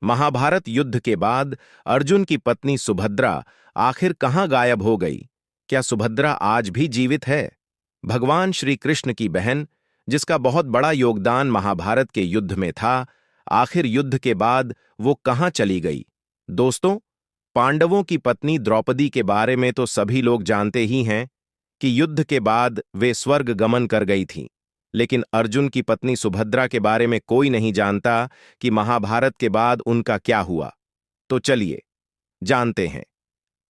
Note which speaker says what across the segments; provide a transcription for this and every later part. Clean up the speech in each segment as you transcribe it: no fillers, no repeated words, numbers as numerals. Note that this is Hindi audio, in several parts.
Speaker 1: महाभारत युद्ध के बाद अर्जुन की पत्नी सुभद्रा आखिर कहां गायब हो गई? क्या सुभद्रा आज भी जीवित है? भगवान श्री कृष्ण की बहन, जिसका बहुत बड़ा योगदान महाभारत के युद्ध में था, आखिर युद्ध के बाद वो कहां चली गई? दोस्तों, पांडवों की पत्नी द्रौपदी के बारे में तो सभी लोग जानते ही हैं कि युद्ध के बाद वे स्वर्ग गमन कर गई थीं। लेकिन अर्जुन की पत्नी सुभद्रा के बारे में कोई नहीं जानता कि महाभारत के बाद उनका क्या हुआ। तो चलिए जानते हैं।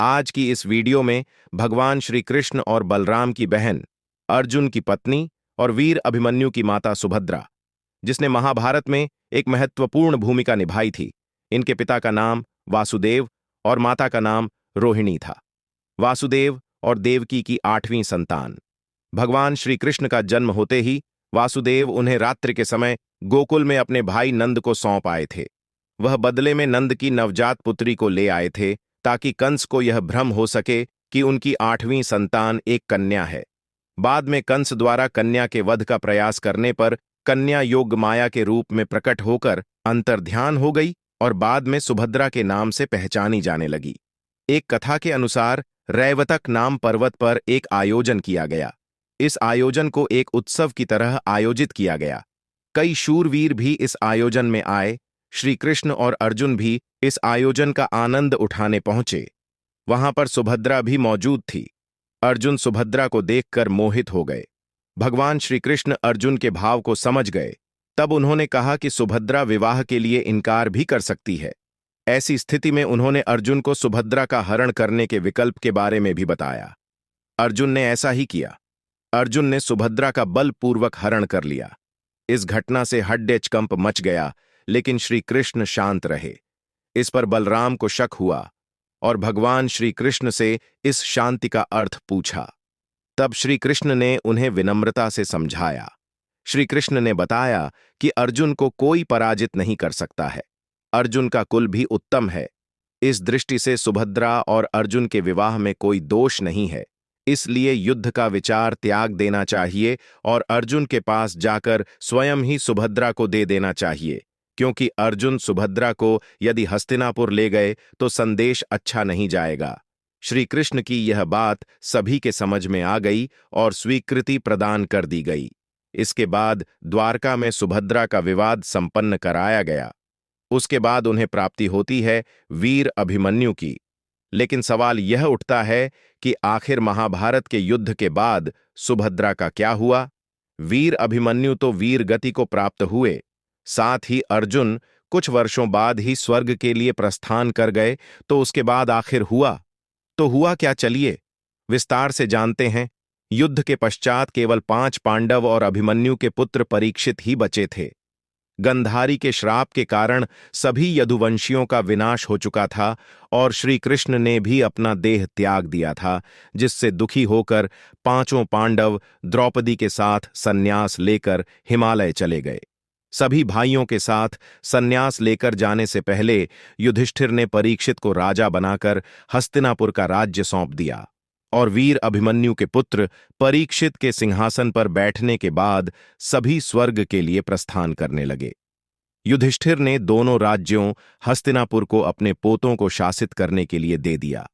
Speaker 1: आज की इस वीडियो में भगवान श्री कृष्ण और बलराम की बहन, अर्जुन की पत्नी और वीर अभिमन्यु की माता सुभद्रा, जिसने महाभारत में एक महत्वपूर्ण भूमिका निभाई थी। इनके पिता का नाम वासुदेव और माता का नाम रोहिणी था। वासुदेव और देवकी की 8वीं संतान। भगवान श्री कृष्ण का जन्म होते ही वासुदेव उन्हें रात्रि के समय गोकुल में अपने भाई नंद को सौंप आए थे। वह बदले में नंद की नवजात पुत्री को ले आए थे ताकि कंस को यह भ्रम हो सके कि उनकी 8वीं संतान एक कन्या है। बाद में कंस द्वारा कन्या के वध का प्रयास करने पर कन्या योग माया के रूप में प्रकट होकर अंतर्ध्यान हो गई और बाद में सुभद्रा के नाम से पहचानी जाने लगी। एक कथा के अनुसार रैवतक नाम पर्वत पर एक आयोजन किया गया। इस आयोजन को एक उत्सव की तरह आयोजित किया गया। कई शूरवीर भी इस आयोजन में आए। श्री कृष्ण और अर्जुन भी इस आयोजन का आनंद उठाने पहुंचे। वहां पर सुभद्रा भी मौजूद थी। अर्जुन सुभद्रा को देखकर मोहित हो गए। भगवान श्री कृष्ण अर्जुन के भाव को समझ गए। तब उन्होंने कहा कि सुभद्रा विवाह के लिए इनकार भी कर सकती है। ऐसी स्थिति में उन्होंने अर्जुन को सुभद्रा का हरण करने के विकल्प के बारे में भी बताया। अर्जुन ने ऐसा ही किया। अर्जुन ने सुभद्रा का बलपूर्वक हरण कर लिया। इस घटना से हड्डेचकंप मच गया, लेकिन श्री कृष्ण शांत रहे। इस पर बलराम को शक हुआ और भगवान श्री कृष्ण से इस शांति का अर्थ पूछा। तब श्री कृष्ण ने उन्हें विनम्रता से समझाया। श्री कृष्ण ने बताया कि अर्जुन को कोई पराजित नहीं कर सकता है। अर्जुन का कुल भी उत्तम है। इस दृष्टि से सुभद्रा और अर्जुन के विवाह में कोई दोष नहीं है। इसलिए युद्ध का विचार त्याग देना चाहिए और अर्जुन के पास जाकर स्वयं ही सुभद्रा को दे देना चाहिए, क्योंकि अर्जुन सुभद्रा को यदि हस्तिनापुर ले गए तो संदेश अच्छा नहीं जाएगा। श्री कृष्ण की यह बात सभी के समझ में आ गई और स्वीकृति प्रदान कर दी गई। इसके बाद द्वारका में सुभद्रा का विवाद संपन्न कराया गया। उसके बाद उन्हें प्राप्ति होती है वीर अभिमन्यु की। लेकिन सवाल यह उठता है कि आखिर महाभारत के युद्ध के बाद सुभद्रा का क्या हुआ? वीर अभिमन्यु तो वीर गति को प्राप्त हुए, साथ ही अर्जुन कुछ वर्षों बाद ही स्वर्ग के लिए प्रस्थान कर गए। तो उसके बाद आखिर हुआ तो हुआ क्या? चलिए विस्तार से जानते हैं। युद्ध के पश्चात केवल 5 पांडव और अभिमन्यु के पुत्र परीक्षित ही बचे थे। गंधारी के श्राप के कारण सभी यदुवंशियों का विनाश हो चुका था और श्री कृष्ण ने भी अपना देह त्याग दिया था, जिससे दुखी होकर 5 पांडव द्रौपदी के साथ सन्यास लेकर हिमालय चले गए। सभी भाइयों के साथ सन्यास लेकर जाने से पहले युधिष्ठिर ने परीक्षित को राजा बनाकर हस्तिनापुर का राज्य सौंप दिया और वीर अभिमन्यु के पुत्र परीक्षित के सिंहासन पर बैठने के बाद सभी स्वर्ग के लिए प्रस्थान करने लगे। युधिष्ठिर ने दोनों राज्यों हस्तिनापुर को अपने पोतों को शासित करने के लिए दे दिया।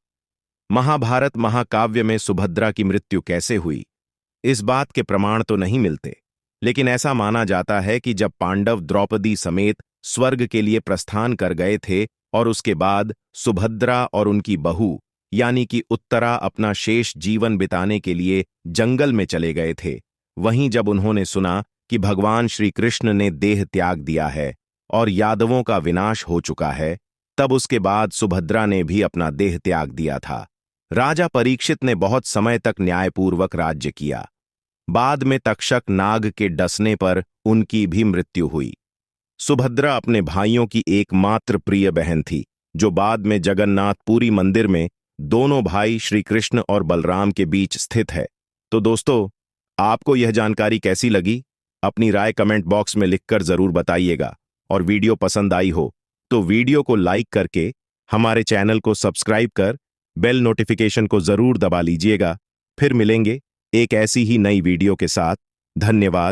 Speaker 1: महाभारत महाकाव्य में सुभद्रा की मृत्यु कैसे हुई, इस बात के प्रमाण तो नहीं मिलते, लेकिन ऐसा माना जाता है कि जब पांडव द्रौपदी समेत स्वर्ग के लिए प्रस्थान कर गए थे और उसके बाद सुभद्रा और उनकी बहू यानी कि उत्तरा अपना शेष जीवन बिताने के लिए जंगल में चले गए थे, वहीं जब उन्होंने सुना कि भगवान श्री कृष्ण ने देह त्याग दिया है और यादवों का विनाश हो चुका है, तब उसके बाद सुभद्रा ने भी अपना देह त्याग दिया था। राजा परीक्षित ने बहुत समय तक न्यायपूर्वक राज्य किया। बाद में तक्षक नाग के डसने पर उनकी भी मृत्यु हुई। सुभद्रा अपने भाइयों की एकमात्र प्रिय बहन थी, जो बाद में जगन्नाथपुरी मंदिर में दोनों भाई श्री कृष्ण और बलराम के बीच स्थित है। तो दोस्तों, आपको यह जानकारी कैसी लगी? अपनी राय कमेंट बॉक्स में लिखकर जरूर बताइएगा और वीडियो पसंद आई हो तो वीडियो को लाइक करके हमारे चैनल को सब्सक्राइब कर बेल नोटिफिकेशन को जरूर दबा लीजिएगा। फिर मिलेंगे एक ऐसी ही नई वीडियो के साथ। धन्यवाद।